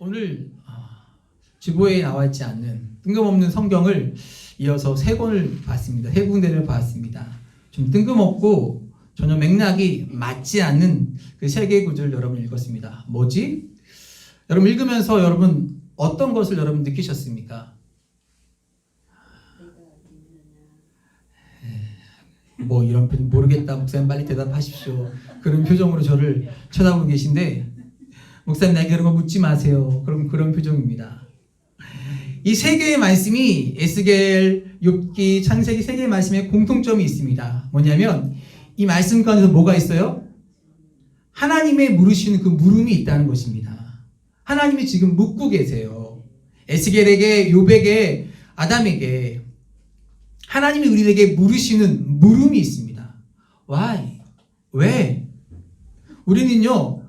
오늘 주보에 나와 있지 않는 뜬금없는 성경을 이어서 세 권을 봤습니다. 세 군데를 봤습니다. 좀 뜬금없고 전혀 맥락이 맞지 않는 그 세 개의 구절을 여러분 읽었습니다. 뭐지? 여러분 읽으면서 여러분 어떤 것을 여러분 느끼셨습니까? 뭐 이런 표정 모르겠다 목사님 빨리 대답하십시오. 그런 표정으로 저를 쳐다보고 계신데 목사님 나에게 그런 거 묻지 마세요. 그런 표정입니다. 이 세 개의 말씀이 에스겔, 욥기, 창세기 세 개의 말씀에 공통점이 있습니다. 뭐냐면 이 말씀 가운데서 뭐가 있어요? 하나님의 물으시는 그 물음이 있다는 것입니다. 하나님이 지금 묻고 계세요. 에스겔에게, 욥에게, 아담에게 하나님이 우리에게 물으시는 물음이 있습니다. Why? 왜? 우리는요,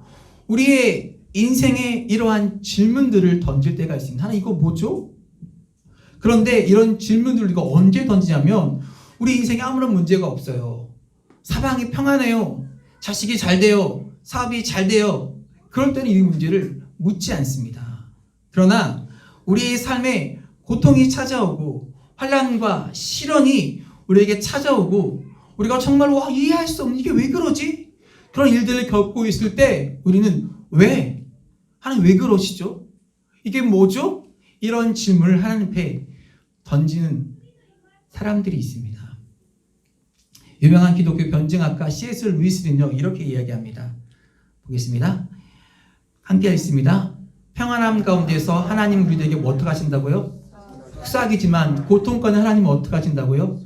우리의 인생에 이러한 질문들을 던질 때가 있습니다. 하나님 이거 뭐죠? 그런데 이런 질문들을 우리가 언제 던지냐면 우리 인생에 아무런 문제가 없어요. 사방이 평안해요. 자식이 잘 돼요. 사업이 잘 돼요. 그럴 때는 이 문제를 묻지 않습니다. 그러나 우리의 삶에 고통이 찾아오고 환난과 시련이 우리에게 찾아오고 우리가 정말 이해할 수 없는 이게 왜 그러지? 그런 일들을 겪고 있을 때 우리는 왜? 하나님 왜 그러시죠? 이게 뭐죠? 이런 질문을 하나님 앞에 던지는 사람들이 있습니다. 유명한 기독교 변증학가 C.S. 루이스는요 이렇게 이야기합니다. 보겠습니다. 함께 읽습니다. 평안함 가운데서 하나님 우리에게 뭐 어떻게 하신다고요? 속삭이지만 고통권에 하나님은 어떻게 하신다고요?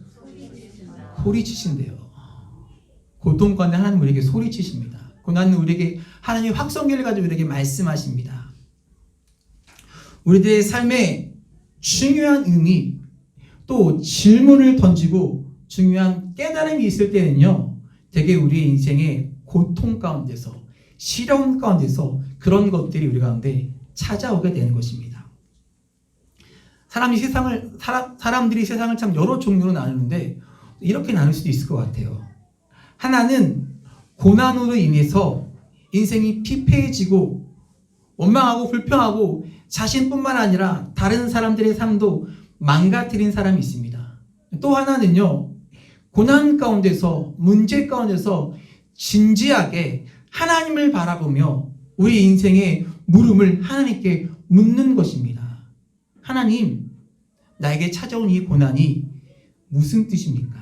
소리치신대요. 고통권에 하나님 우리에게 소리치십니다. 고난은 우리에게 하나님의 확성기를 가지고 우리에게 말씀하십니다. 우리들의 삶에 중요한 의미 또 질문을 던지고 중요한 깨달음이 있을 때는요 되게 우리의 인생의 고통 가운데서 시련 가운데서 그런 것들이 우리 가운데 찾아오게 되는 것입니다. 사람들이 세상을 참 여러 종류로 나누는데 이렇게 나눌 수도 있을 것 같아요. 하나는 고난으로 인해서 인생이 피폐해지고 원망하고 불평하고 자신뿐만 아니라 다른 사람들의 삶도 망가뜨린 사람이 있습니다. 또 하나는요, 고난 가운데서 문제 가운데서 진지하게 하나님을 바라보며 우리 인생의 물음을 하나님께 묻는 것입니다. 하나님, 나에게 찾아온 이 고난이 무슨 뜻입니까?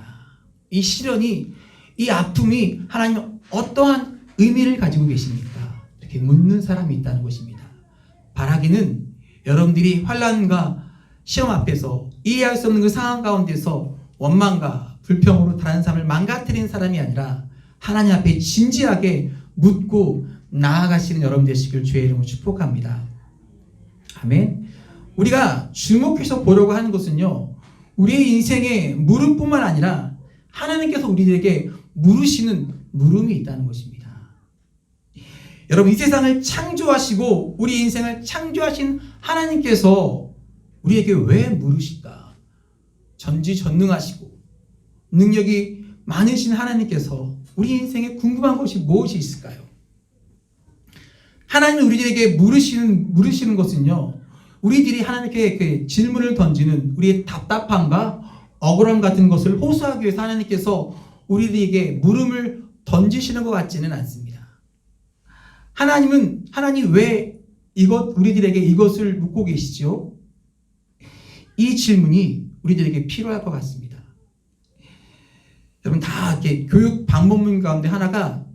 이 시련이, 이 아픔이 하나님 어떠한 의미를 가지고 계십니까? 이렇게 묻는 사람이 있다는 것입니다. 바라기는 여러분들이 환난과 시험 앞에서 이해할 수 없는 그 상황 가운데서 원망과 불평으로 다른 삶을 망가뜨린 사람이 아니라 하나님 앞에 진지하게 묻고 나아가시는 여러분 되시길 주의 이름으로 축복합니다. 아멘. 우리가 주목해서 보려고 하는 것은요, 우리의 인생의 물음뿐만 아니라 하나님께서 우리에게 물으시는 물음이 있다는 것입니다. 여러분, 이 세상을 창조하시고 우리 인생을 창조하신 하나님께서 우리에게 왜 물으실까? 전지전능하시고 능력이 많으신 하나님께서 우리 인생에 궁금한 것이 무엇이 있을까요? 하나님이 우리에게 물으시는 것은요, 우리들이 하나님께 그 질문을 던지는 우리의 답답함과 억울함 같은 것을 호소하기 위해서 하나님께서 우리들에게 물음을 던지시는 것 같지는 않습니다. 하나님 왜 우리들에게 이것을 묻고 계시죠? 이 질문이 우리들에게 필요할 것 같습니다. 여러분 다 이렇게 교육 방법론 가운데 하나가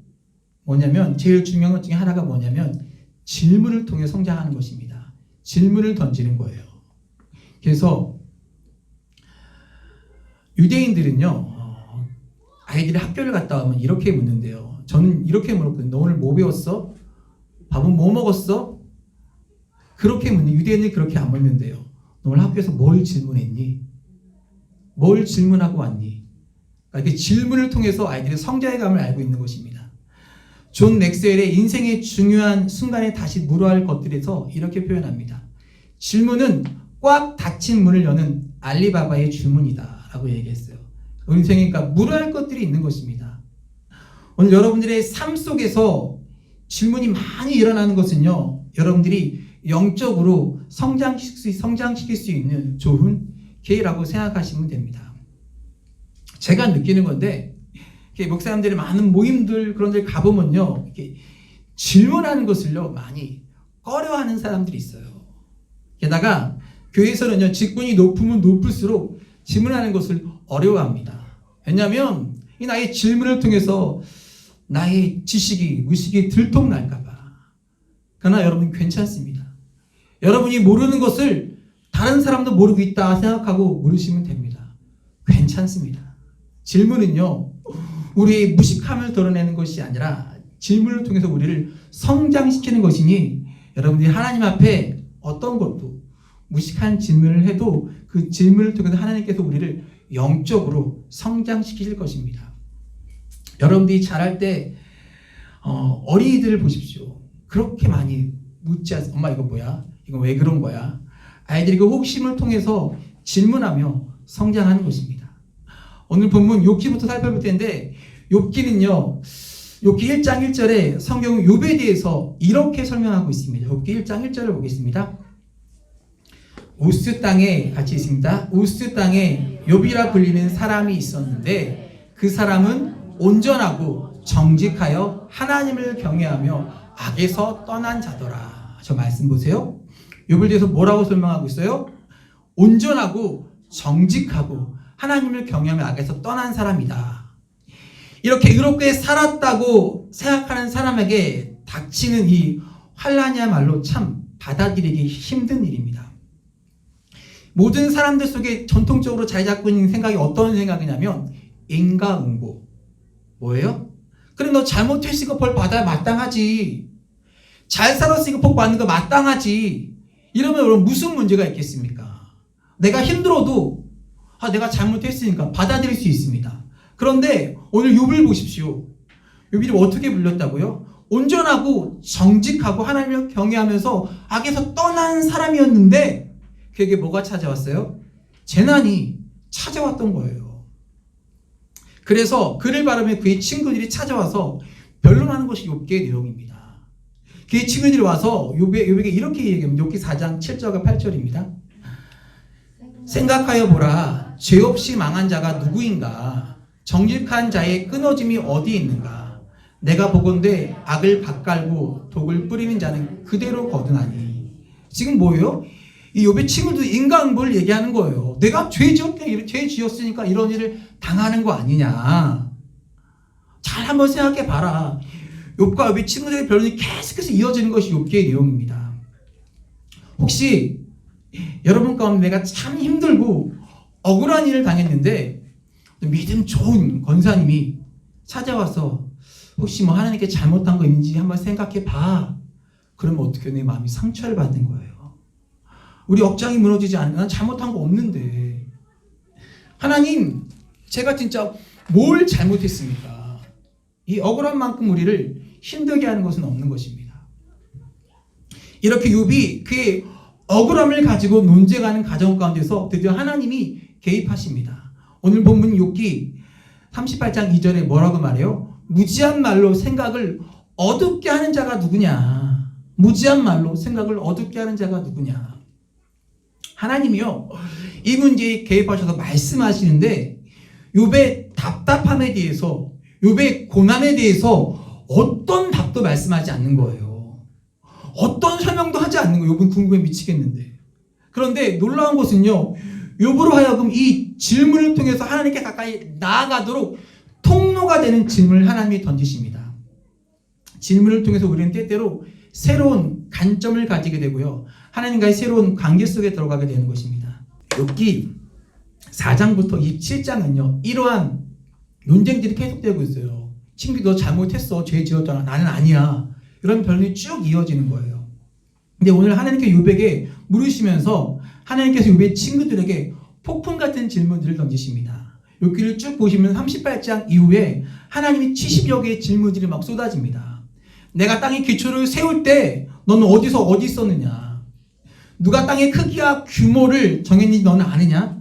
뭐냐면 제일 중요한 것 중에 하나가 뭐냐면 질문을 통해 성장하는 것입니다. 질문을 던지는 거예요. 그래서 유대인들은요 아이들이 학교를 갔다 오면 이렇게 묻는데요. 저는 이렇게 물었거든요. 너 오늘 뭐 배웠어? 밥은 뭐 먹었어? 그렇게 묻는 유대인들이 그렇게 안 묻는데요. 너 오늘 학교에서 뭘 질문했니? 뭘 질문하고 왔니? 그러니까 질문을 통해서 아이들의 성장의 감을 알고 있는 것입니다. 존 맥스웰의 인생의 중요한 순간에 다시 물어야 할 것들에서 이렇게 표현합니다. 질문은 꽉 닫힌 문을 여는 알리바바의 주문이다 라고 얘기했어요. 우리 인생에 그러니까 물어야 할 것들이 있는 것입니다. 오늘 여러분들의 삶 속에서 질문이 많이 일어나는 것은요, 여러분들이 영적으로 성장시킬 수 있는 좋은 기회라고 생각하시면 됩니다. 제가 느끼는 건데, 목사님들이 많은 모임들 그런 데 가보면요, 이렇게 질문하는 것을요 많이 꺼려하는 사람들이 있어요. 게다가 교회에서는요, 직분이 높으면 높을수록 질문하는 것을 어려워합니다. 왜냐하면 이 나의 질문을 통해서 나의 지식이, 무식이 들통날까봐. 그러나 여러분 괜찮습니다. 여러분이 모르는 것을 다른 사람도 모르고 있다 생각하고 물으시면 됩니다. 괜찮습니다. 질문은요, 우리의 무식함을 드러내는 것이 아니라 질문을 통해서 우리를 성장시키는 것이니, 여러분들이 하나님 앞에 어떤 것도 무식한 질문을 해도 그 질문을 통해서 하나님께서 우리를 영적으로 성장시키실 것입니다. 여러분들이 자랄 때 어린이들을 보십시오. 그렇게 많이 묻지 않습니까? 엄마 이거 뭐야? 이거 왜 그런 거야? 아이들이 그 호기심을 통해서 질문하며 성장하는 것입니다. 오늘 본문 욥기부터 살펴볼 텐데, 욥기는요, 욥기 1장 1절에 성경 욥에 대해서 이렇게 설명하고 있습니다. 욥기 1장 1절을 보겠습니다. 우스 땅에, 같이 있습니다. 우스 땅에 욥이라 불리는 사람이 있었는데 그 사람은 온전하고 정직하여 하나님을 경외하며 악에서 떠난 자더라. 저 말씀 보세요. 욥에 대해서 뭐라고 설명하고 있어요? 온전하고 정직하고 하나님을 경외하며 악에서 떠난 사람이다. 이렇게 의롭게 살았다고 생각하는 사람에게 닥치는 이 환난이야말로 참 받아들이기 힘든 일입니다. 모든 사람들 속에 전통적으로 자리 잡고 있는 생각이 어떤 생각이냐면 인과응보. 뭐예요? 그래, 너 잘못했으니까 벌 받아야 마땅하지. 잘 살았으니까 복 받는 거 마땅하지. 이러면 여러분 무슨 문제가 있겠습니까? 내가 힘들어도 내가 잘못했으니까 받아들일 수 있습니다. 그런데 오늘 욥을 보십시오. 욥이 어떻게 불렸다고요? 온전하고 정직하고 하나님을 경외하면서 악에서 떠난 사람이었는데 그에게 뭐가 찾아왔어요? 재난이 찾아왔던 거예요. 그래서 그를 바라며 그의 친구들이 찾아와서 변론하는 것이 욥기의 내용입니다. 그의 친구들이 와서 욥에게 이렇게 얘기합니다. 욥기 4장 7절과 8절입니다. 생각하여 보라, 죄 없이 망한 자가 누구인가? 정직한 자의 끊어짐이 어디 있는가? 내가 보건대 악을 밭갈고 독을 뿌리는 자는 그대로 거두나니. 지금 뭐예요? 이 욥의 친구들 인과응보를 얘기하는 거예요. 내가 죄 지었으니까 이런 일을 당하는 거 아니냐. 잘 한번 생각해 봐라. 욥과 욥의 친구들의 변론이 계속해서 이어지는 것이 욥기의 내용입니다. 혹시 여러분 가운데 내가 참 힘들고 억울한 일을 당했는데 믿음 좋은 권사님이 찾아와서 혹시 하나님께 잘못한 거 있는지 한번 생각해 봐. 그러면 어떻게 내 마음이 상처를 받는 거예요. 우리 억장이 무너지지 않는, 난 잘못한 거 없는데. 하나님, 제가 진짜 뭘 잘못했습니까? 이 억울한 만큼 우리를 힘들게 하는 것은 없는 것입니다. 이렇게 욥이 그의 억울함을 가지고 논쟁하는 가정 가운데서 드디어 하나님이 개입하십니다. 오늘 본문 욥기 38장 2절에 뭐라고 말해요? 무지한 말로 생각을 어둡게 하는 자가 누구냐? 무지한 말로 생각을 어둡게 하는 자가 누구냐? 하나님이요, 이 문제에 개입하셔서 말씀하시는데 욥의 답답함에 대해서, 욥의 고난에 대해서 어떤 답도 말씀하지 않는 거예요. 어떤 설명도 하지 않는 거예요. 욥은 궁금해 미치겠는데. 그런데 놀라운 것은요, 욥으로 하여금 이 질문을 통해서 하나님께 가까이 나아가도록 통로가 되는 질문을 하나님이 던지십니다. 질문을 통해서 우리는 때때로 새로운 관점을 가지게 되고요, 하나님과의 새로운 관계 속에 들어가게 되는 것입니다. 욥기 4장부터 27장은요 이러한 논쟁들이 계속되고 있어요. 친구 너 잘못했어, 죄 지었잖아, 나는 아니야. 이런 변론이 쭉 이어지는 거예요. 근데 오늘 하나님께 욥에게 물으시면서 하나님께서 욥의 친구들에게 폭풍 같은 질문들을 던지십니다. 욥기를 쭉 보시면 38장 이후에 하나님이 70여 개의 질문들이 막 쏟아집니다. 내가 땅의 기초를 세울 때 너는 어디서 어디 있었느냐? 누가 땅의 크기와 규모를 정했는지 너는 아느냐?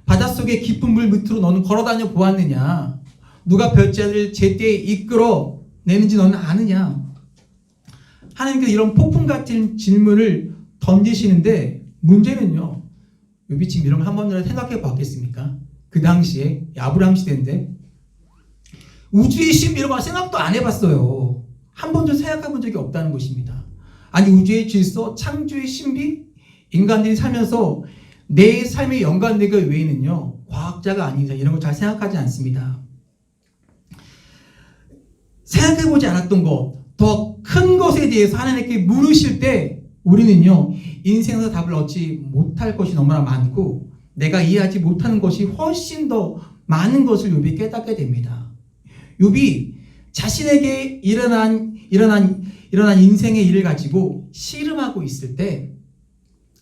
바닷속의 깊은 물 밑으로 너는 걸어다녀 보았느냐? 누가 별자리를 제때에 이끌어 내는지 너는 아느냐? 하나님께서 이런 폭풍 같은 질문을 던지시는데 문제는요. 욥이 지금 이런 거 한 번이라도 생각해 봤겠습니까? 그 당시에 아브라함 시대인데 우주의 신 이런 거 생각도 안 해봤어요. 한 번도 생각해 본 적이 없다는 것입니다. 아니 우주의 질서, 창조의 신비, 인간들이 살면서 내 삶에 연관된 것 외에는요. 과학자가 아닌 이상 이런 거 잘 생각하지 않습니다. 생각해보지 않았던 것, 더 큰 것에 대해서 하나님께 물으실 때 우리는요. 인생에서 답을 얻지 못할 것이 너무나 많고 내가 이해하지 못하는 것이 훨씬 더 많은 것을 욥이 깨닫게 됩니다. 욥이 자신에게 일어난 인생의 일을 가지고 씨름하고 있을 때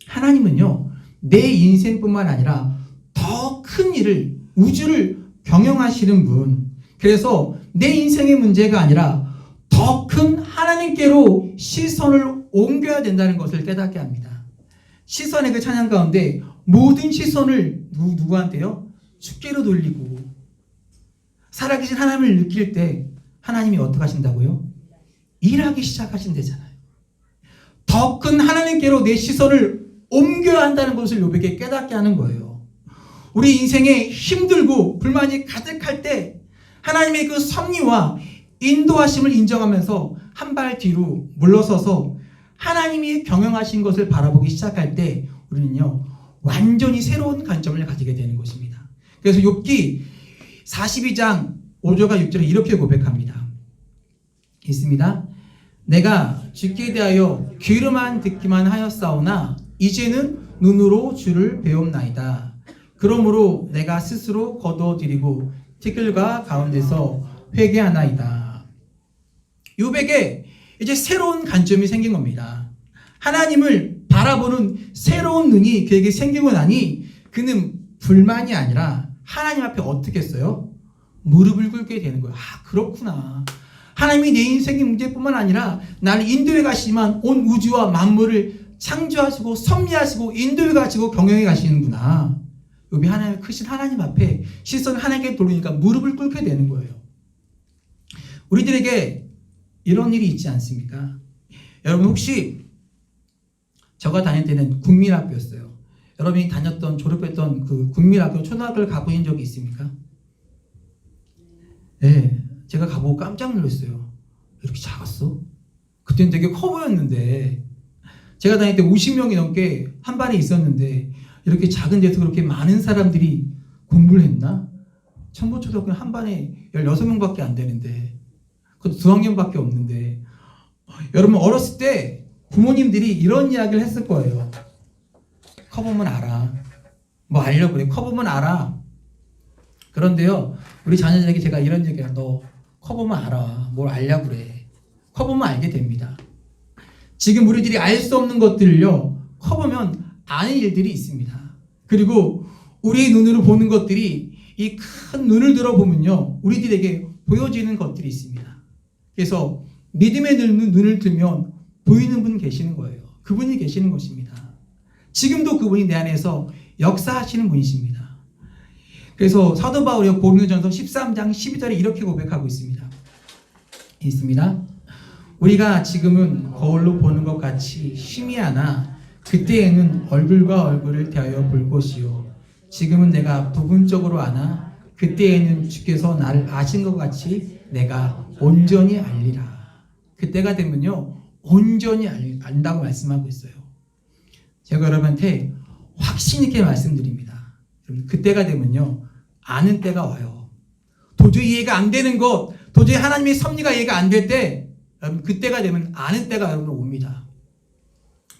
하나님은요. 내 인생뿐만 아니라 더 큰 일을 우주를 경영하시는 분, 그래서 내 인생의 문제가 아니라 더 큰 하나님께로 시선을 옮겨야 된다는 것을 깨닫게 합니다. 시선의 그 찬양 가운데 모든 시선을 누구한테요? 주께로 돌리고 살아계신 하나님을 느낄 때 하나님이 어떻게 하신다고요? 일하기 시작하신대잖아요. 더 큰 하나님께로 내 시선을 옮겨야 한다는 것을 욥에게 깨닫게 하는 거예요. 우리 인생에 힘들고 불만이 가득할 때 하나님의 그 섭리와 인도하심을 인정하면서 한 발 뒤로 물러서서 하나님이 경영하신 것을 바라보기 시작할 때 우리는요 완전히 새로운 관점을 가지게 되는 것입니다. 그래서 욥기 42장 5절과 6절에 이렇게 고백합니다. 있습니다. 내가 주께 대하여 귀로만 듣기만 하였사오나 이제는 눈으로 주를 배움나이다. 그러므로 내가 스스로 거두어드리고 티끌과 가운데서 회개하나이다. 욥에게 이제 새로운 관점이 생긴 겁니다. 하나님을 바라보는 새로운 눈이 그에게 생기고 나니 그는 불만이 아니라 하나님 앞에 어떻게 했어요? 무릎을 꿇게 되는 거예요. 아, 그렇구나. 하나님이 내 인생의 문제뿐만 아니라 나를 인도해 가시지만 온 우주와 만물을 창조하시고 섭리하시고 인도해 가시고 경영해 가시는구나. 욥이 하나님 크신 하나님 앞에 시선을 하나님께 돌리니까 무릎을 꿇게 되는 거예요. 우리들에게 이런 일이 있지 않습니까? 여러분 혹시 제가 다닐 때는 국민학교였어요. 여러분이 다녔던 졸업했던 그 국민학교 초등학교를 가보신 적이 있습니까? 네, 제가 가보고 깜짝 놀랐어요. 이렇게 작았어? 그때는 되게 커 보였는데 제가 다닐 때 50명이 넘게 한 반에 있었는데 이렇게 작은 데서 그렇게 많은 사람들이 공부를 했나? 청보초등학교 한 반에 16명밖에 안 되는데 그것도 2학년밖에 없는데 여러분 어렸을 때 부모님들이 이런 이야기를 했을 거예요. 커보면 알아. 뭐 알려고 그래. 커보면 알아. 그런데요 우리 자녀들에게 제가 이런 얘기해요. 너 커보면 알아. 뭘 알려고 그래. 커보면 알게 됩니다. 지금 우리들이 알 수 없는 것들을요 커보면 아는 일들이 있습니다. 그리고 우리의 눈으로 보는 것들이 이 큰 눈을 들어보면요 우리들에게 보여지는 것들이 있습니다. 그래서 믿음의 눈을 뜨면 보이는 분 계시는 거예요. 그분이 계시는 것입니다. 지금도 그분이 내 안에서 역사하시는 분이십니다. 그래서 사도 바울이 고린도전서 13장 12절에 이렇게 고백하고 있습니다. 우리가 지금은 거울로 보는 것 같이 희미하나 그때에는 얼굴과 얼굴을 대하여 볼 것이요 지금은 내가 부분적으로 아나 그때에는 주께서 나를 아신 것 같이 내가 온전히 알리라. 그때가 되면요 온전히 안다고 말씀하고 있어요. 제가 여러분한테 확신 있게 말씀드립니다. 그때가 되면요 아는 때가 와요. 도저히 이해가 안 되는 것, 도저히 하나님의 섭리가 이해가 안 될 때 여러분 그때가 되면 아는 때가 여러분 옵니다.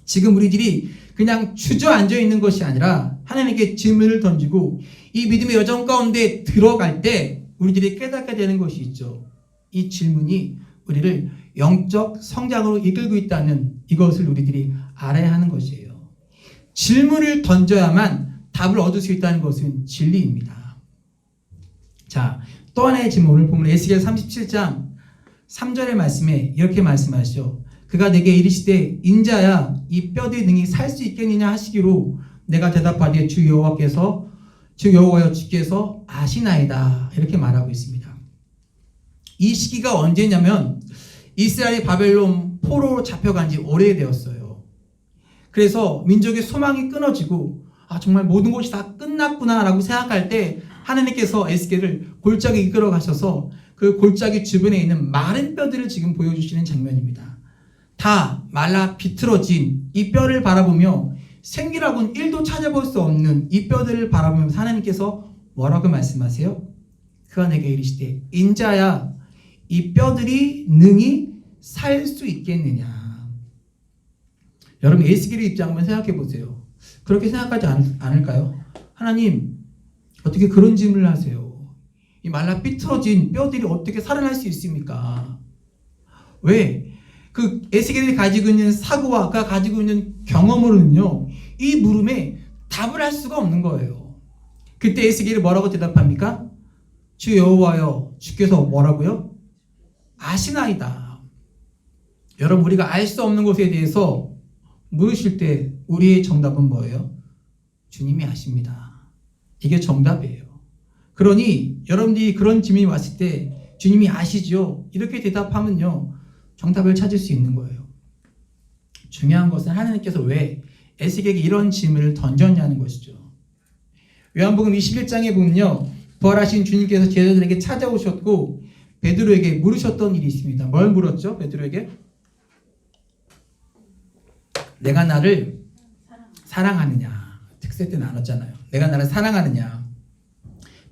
지금 우리들이 그냥 주저앉아 있는 것이 아니라 하나님께 질문을 던지고 이 믿음의 여정 가운데 들어갈 때 우리들이 깨닫게 되는 것이 있죠. 이 질문이 우리를 영적 성장으로 이끌고 있다는 이것을 우리들이 알아야 하는 것이에요. 질문을 던져야만 답을 얻을 수 있다는 것은 진리입니다. 자, 또 하나의 질문을 보면 에스겔 37장 3절의 말씀에 이렇게 말씀하시죠. 그가 내게 이르시되 인자야 이 뼈들이 능히 살 수 있겠느냐 하시기로 내가 대답하되 주 여호와여 주께서 아시나이다 이렇게 말하고 있습니다. 이 시기가 언제냐면 이스라엘이 바벨론 포로로 잡혀간 지 오래되었어요. 그래서 민족의 소망이 끊어지고 정말 모든 것이 다 끝났구나라고 생각할 때 하나님께서 에스겔을 골짜기 이끌어 가셔서 그 골짜기 주변에 있는 마른 뼈들을 지금 보여주시는 장면입니다. 다 말라 비틀어진 이 뼈를 바라보며 생기라고는 1도 찾아볼 수 없는 이 뼈들을 바라보면서 하나님께서 뭐라고 말씀하세요? 그가 내게 이르시되 인자야 이 뼈들이 능히 살 수 있겠느냐. 여러분 에스겔의 입장 한번 생각해 보세요. 그렇게 생각하지 않을까요? 하나님 어떻게 그런 질문을 하세요? 이 말라 삐뚤어진 뼈들이 어떻게 살아날 수 있습니까? 왜? 그 에스겔이 가지고 있는 사고와 그가 가지고 있는 경험으로는요 이 물음에 답을 할 수가 없는 거예요. 그때 에스겔이 뭐라고 대답합니까? 주 여호와여 주께서 뭐라고요? 아시나이다. 여러분 우리가 알 수 없는 것에 대해서 물으실 때 우리의 정답은 뭐예요? 주님이 아십니다. 이게 정답이에요. 그러니 여러분들이 그런 질문이 왔을 때 주님이 아시죠? 이렇게 대답하면요 정답을 찾을 수 있는 거예요. 중요한 것은 하나님께서 왜 에스겔에게 이런 질문을 던졌냐는 것이죠. 요한복음 21장에 보면요 부활하신 주님께서 제자들에게 찾아오셨고 베드로에게 물으셨던 일이 있습니다. 뭘 물었죠? 베드로에게? 내가 나를 사랑하느냐. 특세 때 나눴잖아요. 내가 나를 사랑하느냐.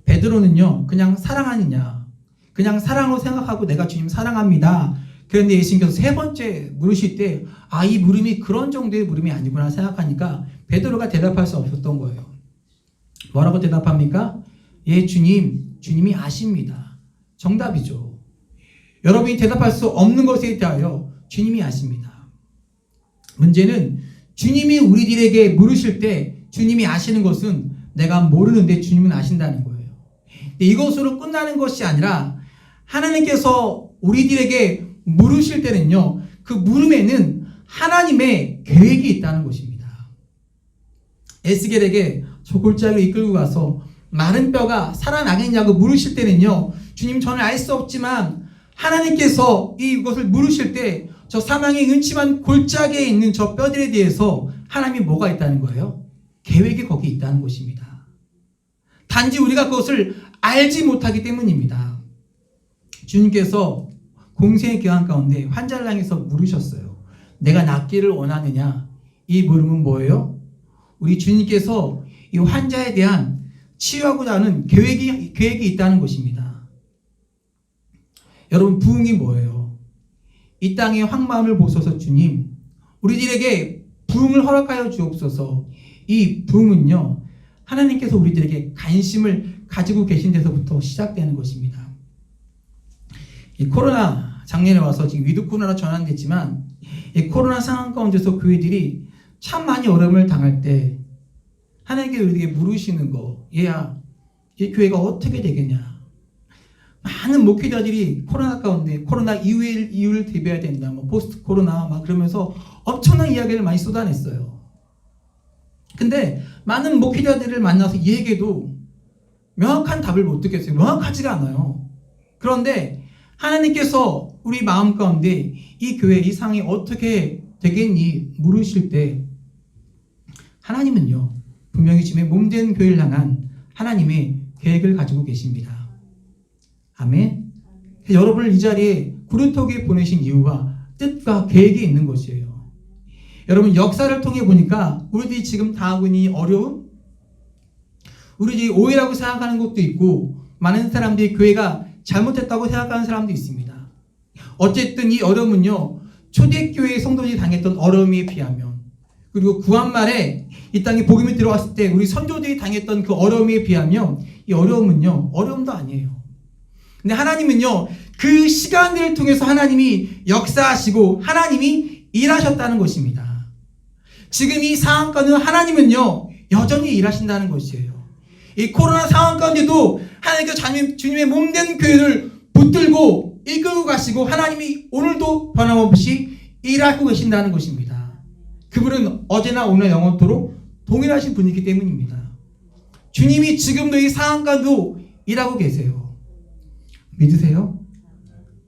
베드로는요 그냥 사랑하느냐 그냥 사랑으로 생각하고 내가 주님 사랑합니다. 그런데 예수님께서 세 번째 물으실 때 이 물음이 그런 정도의 물음이 아니구나 생각하니까 베드로가 대답할 수 없었던 거예요. 뭐라고 대답합니까? 예 주님, 주님이 아십니다. 정답이죠. 여러분이 대답할 수 없는 것에 대하여 주님이 아십니다. 문제는 주님이 우리들에게 물으실 때 주님이 아시는 것은 내가 모르는데 주님은 아신다는 거예요. 이것으로 끝나는 것이 아니라 하나님께서 우리들에게 물으실 때는요 그 물음에는 하나님의 계획이 있다는 것입니다. 에스겔에게 저 골짜기를 이끌고 가서 마른 뼈가 살아나겠냐고 물으실 때는요 주님 저는 알 수 없지만 하나님께서 이것을 물으실 때 저 사망의 음침한 골짜기에 있는 저 뼈들에 대해서 하나님이 뭐가 있다는 거예요? 계획이 거기 있다는 것입니다. 단지 우리가 그것을 알지 못하기 때문입니다. 주님께서 공생의 기간 가운데 환자를 향해서 물으셨어요. 내가 낫기를 원하느냐? 이 물음은 뭐예요? 우리 주님께서 이 환자에 대한 치유하고자 하는 계획이 있다는 것입니다. 여러분 부흥이 뭐예요? 이 땅의 황마음을 보소서 주님 우리들에게 부흥을 허락하여 주옵소서. 이 부흥은요 하나님께서 우리들에게 관심을 가지고 계신 데서부터 시작되는 것입니다. 이 코로나 작년에 와서 지금 위드 코로나로 전환됐지만 이 코로나 상황 가운데서 교회들이 참 많이 어려움을 당할 때 하나님께 우리에게 물으시는 거 얘야 이 교회가 어떻게 되겠냐. 많은 목회자들이 코로나 가운데 코로나 이후를 대비해야 된다. 포스트 코로나 그러면서 엄청난 이야기를 많이 쏟아냈어요. 근데 많은 목회자들을 만나서 이 얘기도 명확한 답을 못 듣겠어요. 명확하지가 않아요. 그런데 하나님께서 우리 마음 가운데 이 교회 이 상황이 어떻게 되겠니 물으실 때 하나님은요 분명히 지금 몸된 교회를 향한 하나님의 계획을 가지고 계십니다. 아멘. 여러분을 이 자리에 구름토기에 보내신 이유와 뜻과 계획이 있는 것이에요. 여러분 역사를 통해 보니까 우리들이 지금 당하고 있는 어려움, 우리들이 오해라고 생각하는 것도 있고 많은 사람들이 교회가 잘못했다고 생각하는 사람도 있습니다. 어쨌든 이 어려움은요 초대교회의 성도들이 당했던 어려움에 비하면 그리고 구한말에 이 땅에 복음이 들어왔을 때 우리 선조들이 당했던 그 어려움에 비하면 이 어려움은요 어려움도 아니에요. 근데 하나님은요 그 시간들을 통해서 하나님이 역사하시고 하나님이 일하셨다는 것입니다. 지금 이 상황 가운데 하나님은요 여전히 일하신다는 것이에요. 이 코로나 상황 가운데도 하나님께서 주님의 몸된 교회를 붙들고 이끌고 가시고 하나님이 오늘도 변함없이 일하고 계신다는 것입니다. 그분은 어제나 오늘 영원토록 동일하신 분이기 때문입니다. 주님이 지금도 이 상황 가운데도 일하고 계세요. 믿으세요?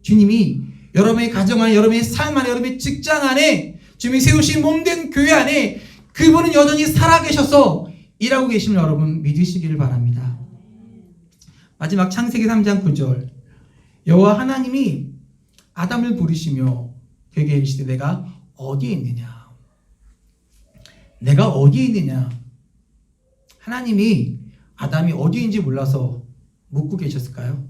주님이 여러분의 가정 안에, 여러분의 삶 안에, 여러분의 직장 안에 주님이 세우신 몸된 교회 안에 그분은 여전히 살아계셔서 일하고 계심을 여러분 믿으시기를 바랍니다. 마지막 창세기 3장 9절 여호와 하나님이 아담을 부르시며 그에게 이르시되 내가 어디에 있느냐? 내가 어디에 있느냐? 하나님이 아담이 어디인지 몰라서 묻고 계셨을까요?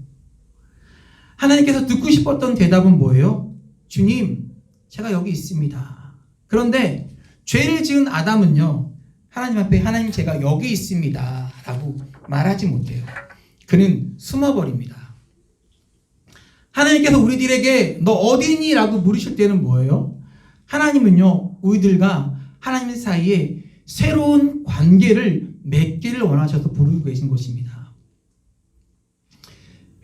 하나님께서 듣고 싶었던 대답은 뭐예요? 주님, 제가 여기 있습니다. 그런데 죄를 지은 아담은요, 하나님 앞에 하나님 제가 여기 있습니다 라고 말하지 못해요. 그는 숨어버립니다. 하나님께서 우리들에게 너 어디 있니? 라고 물으실 때는 뭐예요? 하나님은요, 우리들과 하나님 사이에 새로운 관계를 맺기를 원하셔서 부르고 계신 것입니다.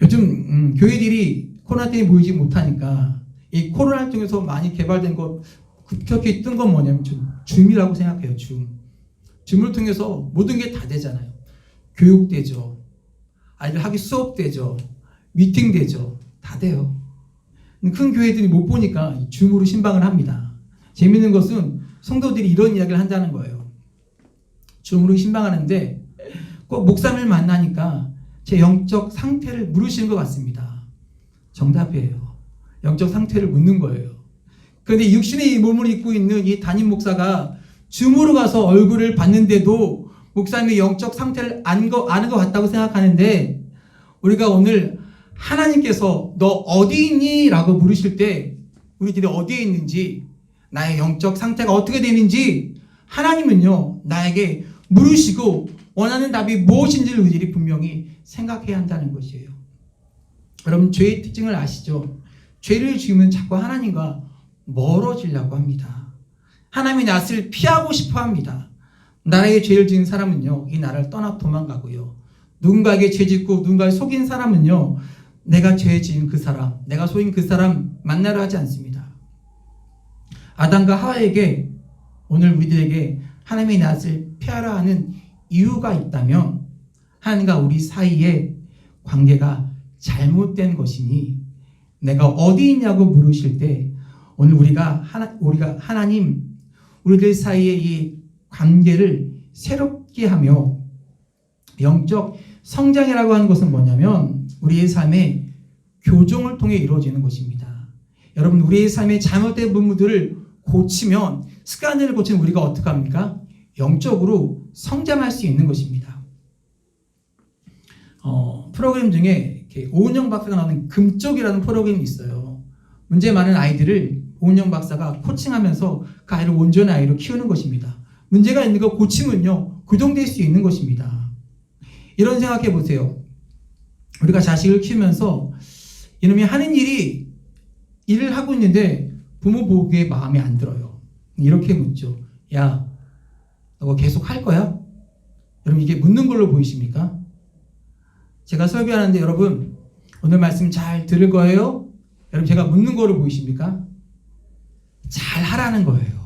요즘 교회들이 코로나 때문에 모이지 못하니까 이 코로나를 통해서 많이 개발된 것 급격히 뜬 건 뭐냐면 줌이라고 생각해요. 줌을 통해서 모든 게 다 되잖아요. 교육되죠. 아이들 학위 수업되죠. 미팅되죠. 다 돼요. 큰 교회들이 못 보니까 줌으로 신방을 합니다. 재밌는 것은 성도들이 이런 이야기를 한다는 거예요. 줌으로 신방하는데 꼭 목사님을 만나니까 제 영적 상태를 물으시는 것 같습니다. 정답이에요. 영적 상태를 묻는 거예요. 그런데 육신의 이 몸을 입고 있는 이 담임 목사가 줌으로 가서 얼굴을 봤는데도 목사님의 영적 상태를 아는 것 같다고 생각하는데, 우리가 오늘 하나님께서 너 어디 있니? 라고 물으실 때 우리들이 어디에 있는지, 나의 영적 상태가 어떻게 되는지 하나님은요 나에게 물으시고 원하는 답이 무엇인지를 우리들이 분명히 생각해야 한다는 것이에요. 여러분, 죄의 특징을 아시죠? 죄를 지으면 자꾸 하나님과 멀어지려고 합니다. 하나님의 낯을 피하고 싶어 합니다. 나라의 죄를 지은 사람은요 이 나라를 떠나 도망가고요, 누군가에게 죄 짓고 누군가를 속인 사람은요 내가 죄 지은 그 사람, 내가 속인 그 사람 만나려 하지 않습니다. 아담과 하와에게 오늘 우리들에게 하나님의 낯을 피하라 하는 이유가 있다면 하나님과 우리 사이의 관계가 잘못된 것이니, 내가 어디 있냐고 물으실 때 오늘 우리가 하나님 우리들 사이의 이 관계를 새롭게 하며, 영적 성장이라고 하는 것은 뭐냐면 우리의 삶의 교정을 통해 이루어지는 것입니다. 여러분, 우리의 삶의 잘못된 부분들을 고치면, 습관들을 고치면 우리가 어떻게 합니까? 영적으로 성장할 수 있는 것입니다. 프로그램 중에 오은영 박사가 나오는 금쪽이라는 프로그램이 있어요. 문제 많은 아이들을 오은영 박사가 코칭하면서 그 아이를 온전한 아이로 키우는 것입니다. 문제가 있는 거 고치면요 교정될 수 있는 것입니다. 이런 생각해 보세요. 우리가 자식을 키우면서 이놈이 하는 일을 하고 있는데 부모 보기에 마음에 안 들어요. 이렇게 묻죠. 야, 너 계속 할 거야? 여러분, 이게 묻는 걸로 보이십니까? 제가 설교하는데 여러분 오늘 말씀 잘 들을 거예요? 여러분, 제가 묻는 거로 보이십니까? 잘 하라는 거예요.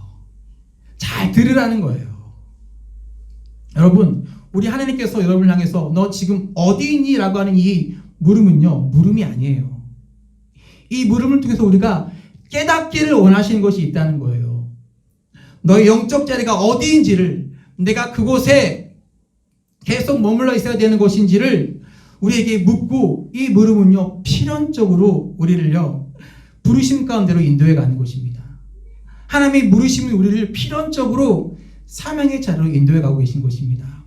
잘 들으라는 거예요. 여러분, 우리 하나님께서 여러분을 향해서 너 지금 어디 있니? 라고 하는 이 물음은요 물음이 아니에요. 이 물음을 통해서 우리가 깨닫기를 원하시는 것이 있다는 거예요. 너의 영적 자리가 어디인지를, 내가 그곳에 계속 머물러 있어야 되는 것인지를 우리에게 묻고, 이 물음은요 필연적으로 우리를요 부르심 가운데로 인도해 가는 것입니다. 하나님의 물으심이 우리를 필연적으로 사명의 자리로 인도해 가고 계신 것입니다.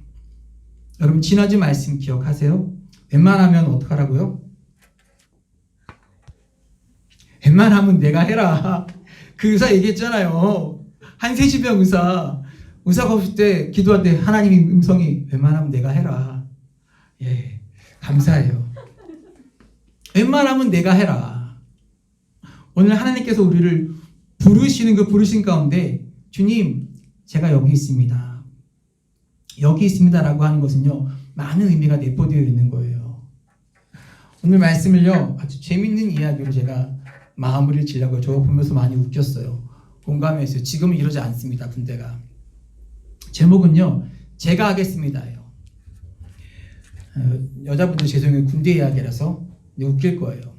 여러분, 지난주 말씀 기억하세요? 웬만하면 어떡하라고요? 웬만하면 내가 해라. 그 의사 얘기했잖아요. 한세시병 의사가 없을 때 기도할 때 하나님의 음성이 웬만하면 내가 해라. 예, 감사해요. 웬만하면 내가 해라. 오늘 하나님께서 우리를 부르시는 그 부르심 가운데 주님, 제가 여기 있습니다. 여기 있습니다라고 하는 것은요 많은 의미가 내포되어 있는 거예요. 오늘 말씀을요 아주 재밌는 이야기로 제가 마무리를 지려고 저거 보면서 많이 웃겼어요. 공감했어요. 지금은 이러지 않습니다. 군대가. 제목은요 제가 하겠습니다예요. 여자분들 죄송해요. 군대 이야기라서 웃길 거예요.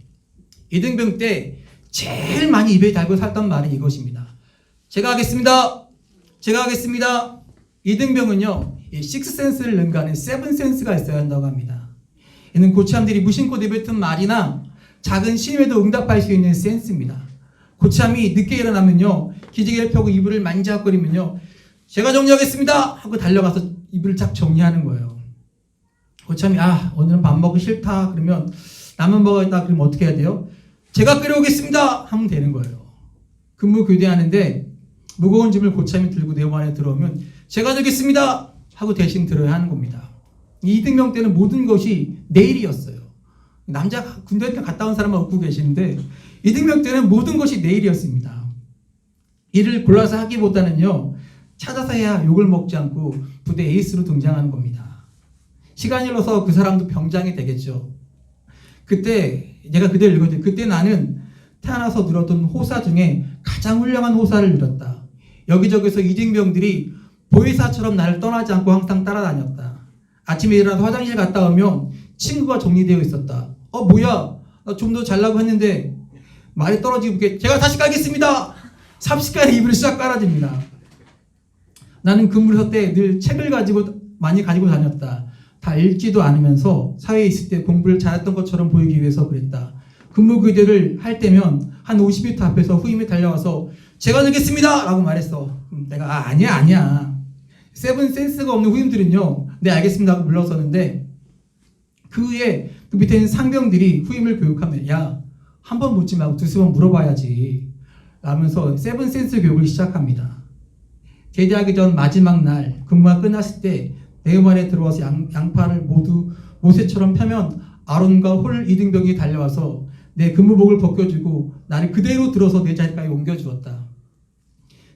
이등병 때 제일 많이 입에 달고 살던 말은 이것입니다. 제가 하겠습니다. 제가 하겠습니다. 이등병은요, 이 식스센스를 능가하는 세븐센스가 있어야 한다고 합니다. 이는 고참들이 무심코 내뱉은 말이나 작은 시임에도 응답할 수 있는 센스입니다. 고참이 늦게 일어나면요, 기지개를 펴고 이불을 만지작거리면요, 제가 정리하겠습니다 하고 달려가서 이불을 쫙 정리하는 거예요. 고참이 오늘은 밥 먹기 싫다 그러면 라면 먹어야겠다 그러면 어떻게 해야 돼요? 제가 끓여오겠습니다 하면 되는 거예요. 근무 교대하는데 무거운 짐을 고참이 들고 내관에 들어오면 제가 들겠습니다 하고 대신 들어야 하는 겁니다. 이등병 때는 모든 것이 내일이었어요. 남자 군대 갔다 온 사람만 웃고 계시는데 이등병 때는 모든 것이 내일이었습니다. 일을 골라서 하기보다는요, 찾아서 해야 욕을 먹지 않고 부대 에이스로 등장하는 겁니다. 시간이 흘러서 그 사람도 병장이 되겠죠. 그때 내가 그대를 읽었는데 그때 나는 태어나서 누렸던 호사 중에 가장 훌륭한 호사를 누렸다. 여기저기서 이등병들이 보혜사처럼 나를 떠나지 않고 항상 따라다녔다. 아침에 일어나서 화장실 갔다 오면 친구가 정리되어 있었다. 뭐야, 나 좀 더 잘라고 했는데 말이 떨어지고 제가 다시 깔겠습니다. 삽시간에 이불을 싹 깔아줍니다. 나는 근무를 때 늘 책을 많이 가지고 다녔다. 다 읽지도 않으면서 사회에 있을 때 공부를 잘했던 것처럼 보이기 위해서 그랬다. 근무 교대를 할 때면 한 50m 앞에서 후임이 달려와서 제가 들겠습니다 라고 말했어. 내가 아니야. 세븐 센스가 없는 후임들은요, 네 알겠습니다 하고 물러서는데 그 후에 그 밑에 있는 상병들이 후임을 교육하면 야, 한 번 묻지 말고 두세 번 물어봐야지 라면서 세븐 센스 교육을 시작합니다. 제대하기 전 마지막 날 근무가 끝났을 때 내 말에 들어와서 양팔을 모두 모세처럼 펴면 아론과 홀 이등병이 달려와서 내 근무복을 벗겨주고 나를 그대로 들어서 내 자리까지 옮겨주었다.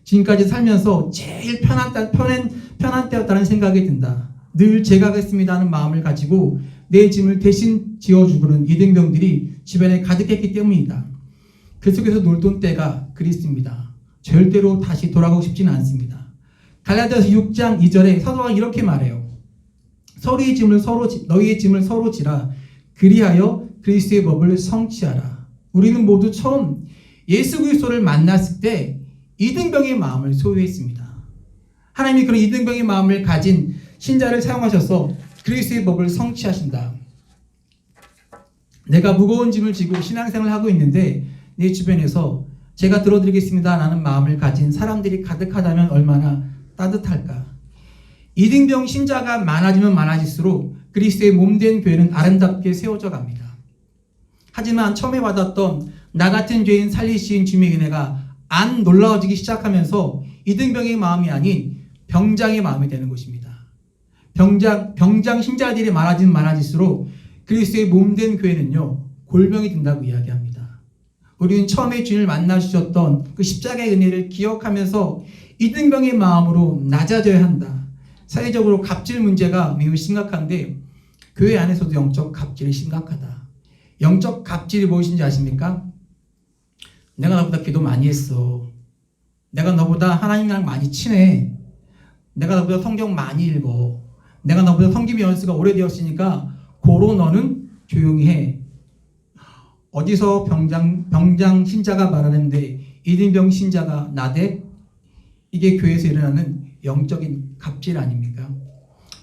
지금까지 살면서 제일 편한 때였다는 생각이 든다. 늘 제가 하겠습니다 하는 마음을 가지고 내 짐을 대신 지어주고는 이등병들이 주변에 가득했기 때문이다. 그 속에서 놀던 때가 그리스입니다. 절대로 다시 돌아가고 싶지는 않습니다. 갈라디아서 6장 2절에 사도가 이렇게 말해요. 너희의 짐을 서로 지라. 그리하여 그리스도의 법을 성취하라. 우리는 모두 처음 예수 그리스도를 만났을 때 이등병의 마음을 소유했습니다. 하나님이 그런 이등병의 마음을 가진 신자를 사용하셔서 그리스도의 법을 성취하신다. 내가 무거운 짐을 지고 신앙생활을 하고 있는데 내 주변에서 제가 들어드리겠습니다 라는 마음을 가진 사람들이 가득하다면 얼마나 따뜻할까. 이등병 신자가 많아지면 많아질수록 그리스도의 몸된 교회는 아름답게 세워져 갑니다. 하지만 처음에 받았던 나 같은 죄인 살리신 주님의 은혜가 안 놀라워지기 시작하면서 이등병의 마음이 아닌 병장의 마음이 되는 것입니다. 병장 신자들이 많아지면 많아질수록 그리스도의 몸된 교회는요, 골병이 된다고 이야기합니다. 우리는 처음에 주님을 만나주셨던 그 십자가의 은혜를 기억하면서 이등병의 마음으로 낮아져야 한다. 사회적으로 갑질 문제가 매우 심각한데 교회 안에서도 영적 갑질이 심각하다. 영적 갑질이 무엇인지 아십니까? 내가 너보다 기도 많이 했어. 내가 너보다 하나님이랑 많이 친해. 내가 너보다 성경 많이 읽어. 내가 너보다 성김의 연수가 오래되었으니까 고로 너는 조용히 해. 어디서 병장 신자가 말하는데 이등병 신자가 나대? 이게 교회에서 일어나는 영적인 갑질 아닙니까?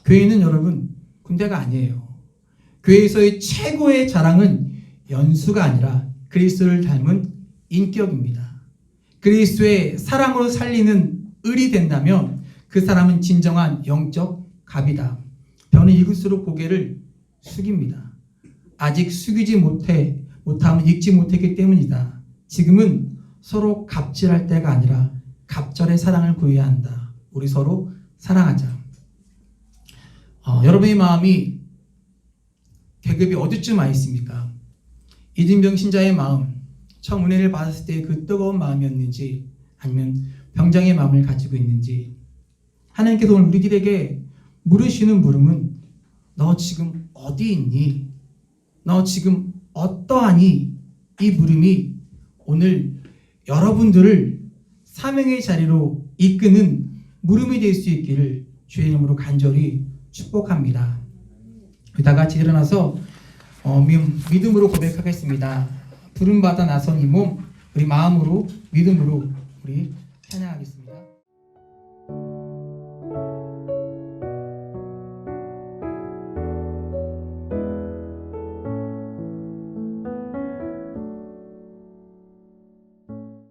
교회는 여러분 군대가 아니에요. 교회에서의 최고의 자랑은 연수가 아니라 그리스도를 닮은 인격입니다. 그리스도의 사랑으로 살리는 을이 된다면 그 사람은 진정한 영적 갑이다. 저는 이것으로 고개를 숙입니다. 아직 숙이지 못하면 읽지 못했기 때문이다. 지금은 서로 갑질할 때가 아니라 갑절의 사랑을 구해야 한다. 우리 서로 사랑하자. 여러분의 마음이 계급이 어디쯤 와 있습니까? 이등병 신자의 마음, 처음 은혜를 받았을 때 그 뜨거운 마음이었는지 아니면 병장의 마음을 가지고 있는지, 하나님께서 오늘 우리들에게 물으시는 물음은 너 지금 어디 있니? 너 지금 어떠하니? 이 물음이 오늘 여러분들을 사명의 자리로 이끄는 물음이 될 수 있기를 주의 이름으로 간절히 축복합니다. 다 같이 일어나서 믿음으로 고백하겠습니다. 부름받아 나선 이 몸, 우리 마음으로 믿음으로 우리 찬양하겠습니다.